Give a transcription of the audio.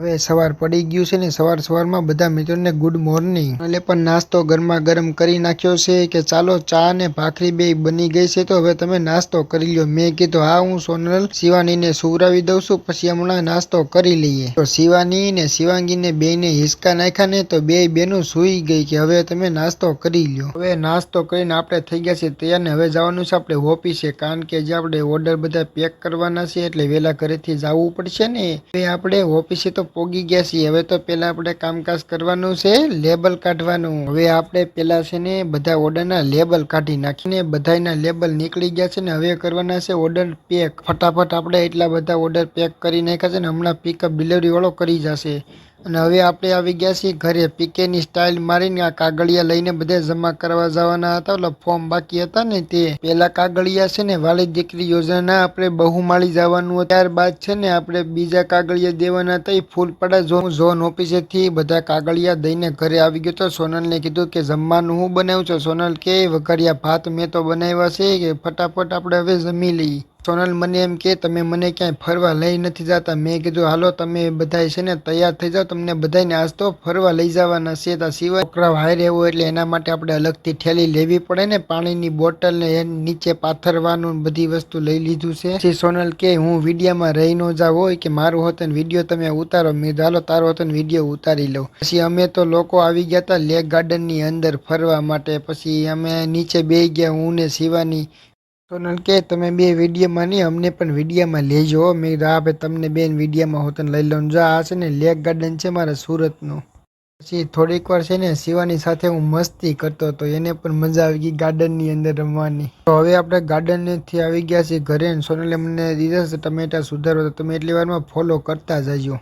હવે સવાર પડી ગયું છે ને સવારમાં બધા મિત્રોને ગુડ મોર્નિંગ. એટલે પણ નાસ્તો ગરમા ગરમ કરી નાખ્યો છે કે ચાલો ચા ને ભાખરી બે બની ગઈ છે તો હવે તમે નાસ્તો કરી લ્યો. મેં કીધું હા હું સોનલ શિવાનીને સુવરાવી દઉં છું પછી હમણાં નાસ્તો કરી લઈએ. તો શિવાની ને શિવાંગીને બેયને હિસકા નાખ્યા ને તો બે બેનું સુઈ ગઈ કે હવે તમે નાસ્તો કરી લ્યો. હવે નાસ્તો કરીને આપણે થઈ ગયા છે તૈયાર ને હવે જવાનું છે આપણે ઓફિસે, કારણ કે જે આપણે ઓર્ડર બધા પેક કરવાના છે એટલે વહેલા ઘરેથી જવું પડશે ને. હવે આપણે ઓફિસે તો પોગી ગયા છીએ. હવે તો પેલા આપણે કામકાજ કરવાનું છે, લેબલ કાઢવાનું. હવે આપણે પેલા છે ને બધા ઓર્ડરના લેબલ કાઢી નાખીને બધાના લેબલ નીકળી ગયા છે ને હવે કરવાના છે ઓર્ડર પેક. ફટાફટ આપણે એટલા બધા ઓર્ડર પેક કરી નાખ્યા છે ને હમણાં પિકઅપ ડિલિવરી વાળો કરી જશે. અને હવે આપણે આવી ગયા છીએ ઘરે. પીકેની સ્ટાઇલ મારીને આ કાગળિયા લઈને બધે જમા કરવા જવાના હતા. એટલે ફોર્મ બાકી હતા ને તે પેલા કાગળિયા છે ને વાલી દીકરી યોજના આપણે બહુમાળી જવાનું. ત્યારબાદ છે ને આપણે બીજા કાગળિયા દેવાના હતા. ફૂલપડા ઝોન ઓફિસે થી બધા કાગળિયા દઈને ઘરે આવી ગયો તો સોનલને કીધું કે જમવાનું હું બનાવું છું. સોનલ કે વઘારિયા ભાત મેં તો બનાવ્યા છે કે ફટાફટ આપણે હવે જમી લઈએ. સોનલ મને એમ કે તમે મને ક્યાંય ફરવા લઈ નથી જતા. મેં કીધું હાલો તમે બધા છે ને તૈયાર થઈ જાઓ, તમને બધાને આજ તો ફરવા લઈ જવાના છે. તા સિવાય છોકરા હારે હોય એટલે એના માટે આપણે અલગથી ઠેલી લેવી પડે ને, પાણીની બોટલ ને નીચે પાથરવાનું બધી વસ્તુ લઈ લીધું છે. પછી સોનલ કે હું વિડીયામાં રહી ન જાવ હોય કે મારું હોતન વિડીયો તમે ઉતારો. મેં હાલો તારો હોતન વિડીયો ઉતારી લઉં. પછી અમે તો લોકો આવી ગયા હતા લેક ગાર્ડન ની અંદર ફરવા માટે. પછી અમે નીચે બેસી ગયા હું ને શિવાની. સોનલ કે તમે બે વિડીયોમાં નહીં અમને પણ વિડીયોમાં લેજો. મેં હા ભાઈ તમને બેન વિડીયોમાં હોતન લઈ લઉં. જો આ છે ને લેક ગાર્ડન છે મારા સુરતનું. પછી થોડીક વાર છે ને શિવાની સાથે હું મસ્તી કરતો હતો, એને પણ મજા આવી ગઈ ગાર્ડનની અંદર રમવાની. તો હવે આપણે ગાર્ડનથી આવી ગયા છીએ ઘરે. સોનલે મને દીધા છે ટમેટા સુધારવા, તો તમે એટલી વારમાં ફોલો કરતા જજો.